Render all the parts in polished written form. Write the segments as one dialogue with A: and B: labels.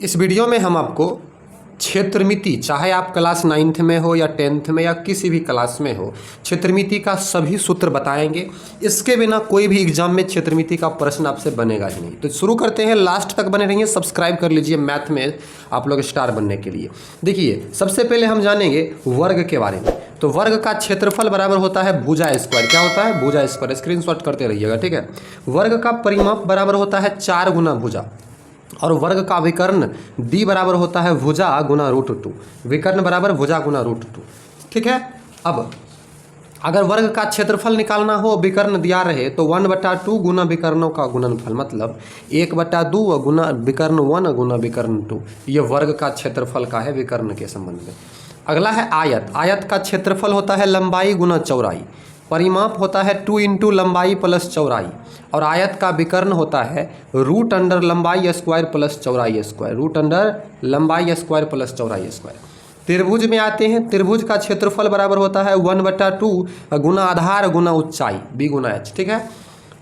A: इस वीडियो में हम आपको क्षेत्रमिति, चाहे आप क्लास 9th में हो या 10th में या किसी भी क्लास में हो, क्षेत्रमिति का सभी सूत्र बताएंगे। इसके बिना कोई भी एग्जाम में क्षेत्रमिति का प्रश्न आपसे बनेगा ही नहीं। तो शुरू करते हैं, लास्ट तक बने रहिए, सब्सक्राइब कर लीजिए मैथ में आप लोग स्टार बनने के लिए। देखिए, सबसे पहले हम जानेंगे वर्ग के बारे में। तो वर्ग का क्षेत्रफल बराबर होता है भुजा स्क्वायर। क्या होता है? भुजा स्क्वायर। स्क्रीनशॉट करते रहिएगा, ठीक है। वर्ग का परिमाप बराबर होता है 4 गुना भुजा, और वर्ग का विकर्ण d बराबर होता है भुजा गुना √2। विकर्ण बराबर भुजा गुना √2, ठीक है। अब अगर वर्ग का क्षेत्रफल निकालना हो, विकर्ण दिया रहे, तो 1/2 गुना विकर्णों का गुणनफल, मतलब 1/2 गुना विकर्ण 1 गुना विकर्ण 2। ये वर्ग का क्षेत्रफल का है विकर्ण के संबंध में। अगला है आयत। आयत का क्षेत्रफल होता है लंबाई गुना चौड़ाई। परिमाप होता है 2 × लंबाई प्लस चौड़ाई, और आयत का विकर्ण होता है √अंडर लंबाई स्क्वायर प्लस चौड़ाई स्क्वायर। √अंडर लंबाई स्क्वायर प्लस चौड़ाई स्क्वायर। त्रिभुज में आते हैं। त्रिभुज का क्षेत्रफल बराबर होता है 1/2 गुना आधार गुना ऊंचाई b गुना h, ठीक है।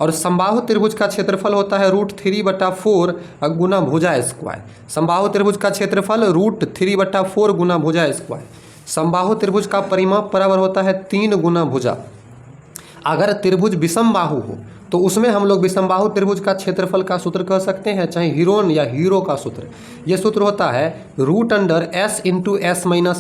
A: और समबाहु त्रिभुज का क्षेत्रफल होता है √3/4 गुना भुजा स्क्वायर। समबाहु त्रिभुज का क्षेत्रफल √3/4 गुना भुजा स्क्वायर। समबाहु त्रिभुज का परिमाप बराबर होता है 3 गुना भुजा। अगर त्रिभुज विषम बाहु हो तो उसमें हम लोग विषमबाहु त्रिभुज का क्षेत्रफल का सूत्र कह सकते हैं, चाहे हीरोन या हीरो का सूत्र। यह सूत्र होता है √under s × s - a ×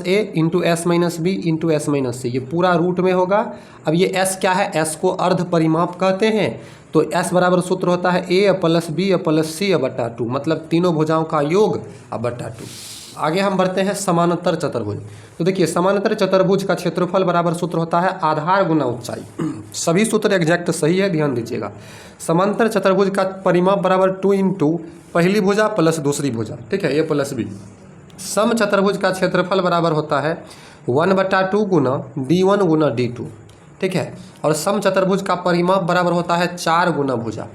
A: s - b × s - c। ये पूरा रूट में होगा। अब ये s क्या है? s को अर्ध परिमाप कहते हैं। तो s बराबर सूत्र होता है a + b + c/2, मतलब तीनों भुजाओं का योग /2। आगे हम बढ़ते हैं समानांतर चतुर्भुज। तो देखिए, समानांतर चतुर्भुज का क्षेत्रफल बराबर सूत्र होता है आधार गुना ऊंचाई। सभी सूत्र एग्जैक्ट सही है, ध्यान दीजिएगा। समांतर चतुर्भुज का परिमाप बराबर 2 × पहली भुजा प्लस दूसरी भुजा, ठीक है, a + b। सम चतुर्भुज का क्षेत्रफल बराबर होता है 1/2 गुना d1 गुना d2, ठीक है। और सम चतुर्भुज का परिमाप बराबर होता है 4 गुना भुजा।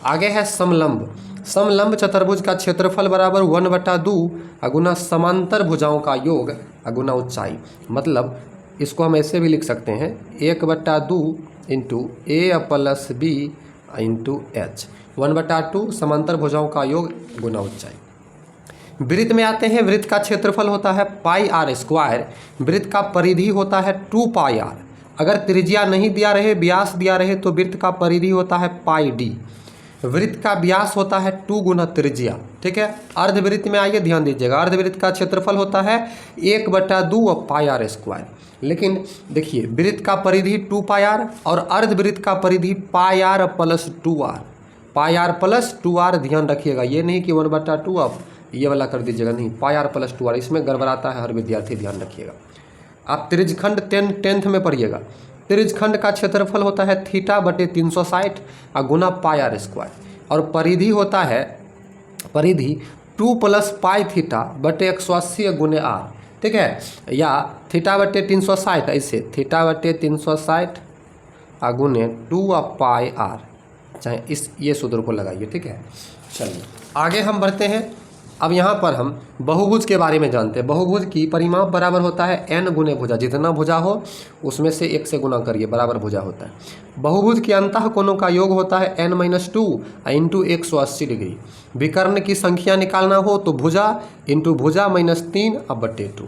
A: आगे है समलंब। समलंब चतुर्भुज का क्षेत्रफल बराबर 1/2 गुना समांतर भुजाओं का योग गुना ऊंचाई, मतलब इसको हम ऐसे भी लिख सकते हैं 1/2 × a + b × h। 1/2 समांतर भुजाओं का योग गुना ऊंचाई। वृत्त में आते हैं। वृत्त का क्षेत्रफल होता है πr²। वृत्त का परिधि होता है 2πr। अगर त्रिज्या नहीं दिया रहे, व्यास दिया रहे, तो वृत्त का परिधि होता है πd। वृत्त का व्यास होता है 2 गुना त्रिज्या, ठीक है। अर्धवृत्त में आइए, ध्यान दीजिएगा। अर्धवृत्त का क्षेत्रफल होता है 1/2 πr²। लेकिन देखिए, वृत्त का परिधि 2πr और अर्धवृत्त का परिधि πr + 2r। πr + 2r, ध्यान रखिएगा। ये नहीं कि 1/2 आप ये वाला कर दीजिएगा, नहीं, πr + 2r, इसमें गड़बड़ाता है हर विद्यार्थी, ध्यान रखिएगा। आप त्रिज्यखंड 10th में पढ़िएगा। त्रिज्यखंड का क्षेत्रफल होता है θ/360 गुना πr², और परिधि होता है परिधि 2 + πθ/180 गुने r, ठीक है, या θ/360, ऐसे θ/360 गुने 2πr, चाहे ये सूत्र को लगाइए, ठीक है। चलिए आगे हम बढ़ते हैं। अब यहाँ पर हम बहुभुज के बारे में जानते हैं। बहुभुज की परिमाप बराबर होता है n गुने भुजा। जितना भुजा हो उसमें से 1 से गुना करिए, बराबर भुजा होता है। बहुभुज के अंतः कोणों का योग होता है n - 2 × 180 डिग्री। विकर्ण की संख्या निकालना हो तो भुजा × भुजा -3/2,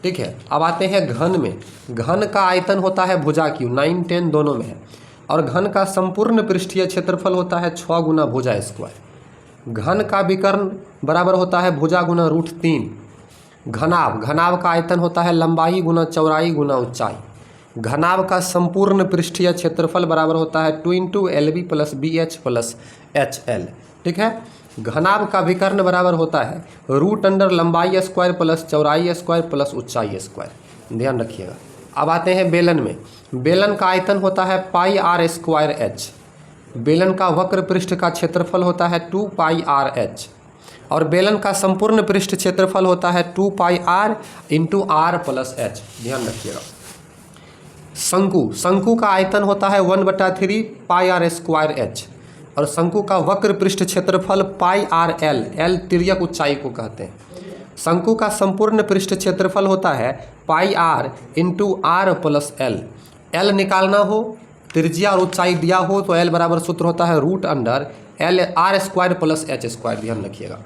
A: ठीक है। अब आते हैं घन में। घन का आयतन होता है भुजा की, 9, 10 दोनों में है, और घन का संपूर्ण पृष्ठीय क्षेत्रफल होता है 6 गुना भुजा स्क्वायर। घन का विकर्ण बराबर होता है भुजा गुना √3। घनाभ, घनाभ का आयतन होता है लंबाई गुना चौड़ाई गुना ऊंचाई। घनाभ का संपूर्ण पृष्ठीय क्षेत्रफल बराबर होता है 2 × LB + BH + HL, ठीक है। घनाभ का विकर्ण बराबर होता है √अंडर लंबाई स्क्वायर प्लस चौड़ाई स्क्वायर प्लस ऊंचाई स्क्वायर, ध्यान रखिएगा। अब आते हैं बेलन में। बेलन का आयतन होता है πr²h। बेलन का वक्र पृष्ठ का क्षेत्रफल होता है 2πrh, और बेलन का संपूर्ण पृष्ठ क्षेत्रफल होता है 2πr × r + h, ध्यान रखिएगा। शंकु, शंकु का आयतन होता है 1/3 πr²h, और शंकु का वक्र पृष्ठ क्षेत्रफल πrl, l तिर्यक ऊंचाई को कहते हैं। शंकु का संपूर्ण पृष्ठ क्षेत्रफल होता है πr × r + l। l निकालना हो, त्रिज्या और ऊंचाई दिया हो, तो l बराबर सूत्र होता है √अंडर l r² + h², ध्यान रखिएगा।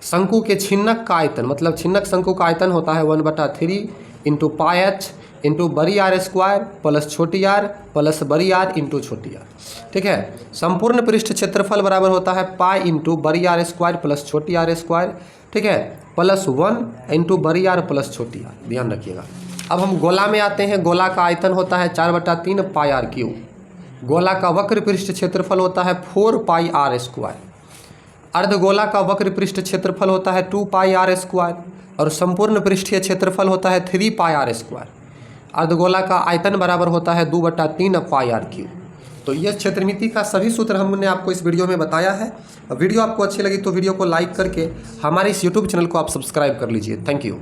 A: शंकु के छिन्नक का आयतन, मतलब छिन्नक शंकु का आयतन होता है 1/3 इंटू पाई एच इंटू बड़ी आर स्क्वायर प्लस छोटी आर प्लस बड़ी आर इंटू छोटी आर। ठीक है, संपूर्ण पृष्ठ क्षेत्रफल बराबर होता है पाई इंटू बड़ी आर स्क्वायर प्लस छोटी आर स्क्वायर। ठीक है, प्लस 1 इंटू बड़ी आर प्लस छोटी आर, ध्यान रखिएगा। अब हम गोला में आते हैं। गोला का आयतन होता है 4/3 पाई आर क्यूब। गोला का वक्र पृष्ठ क्षेत्रफल होता है 4 पाई आर स्क्वायर। अर्धगोला का वक्र पृष्ठ क्षेत्रफल होता है 2 पाई आर स्क्वायर और संपूर्ण पृष्ठीय क्षेत्रफल होता है 3 पाई आर स्क्वायर। अर्धगोला का आयतन बराबर होता है 2/3 पाई आर क्यूब। तो यह क्षेत्रमिति का सभी सूत्र हमने आपको इस वीडियो में बताया है। वीडियो आपको अच्छी लगी तो वीडियो को लाइक करके हमारे इस यूट्यूब चैनल को आप सब्सक्राइब कर लीजिए। Thank you.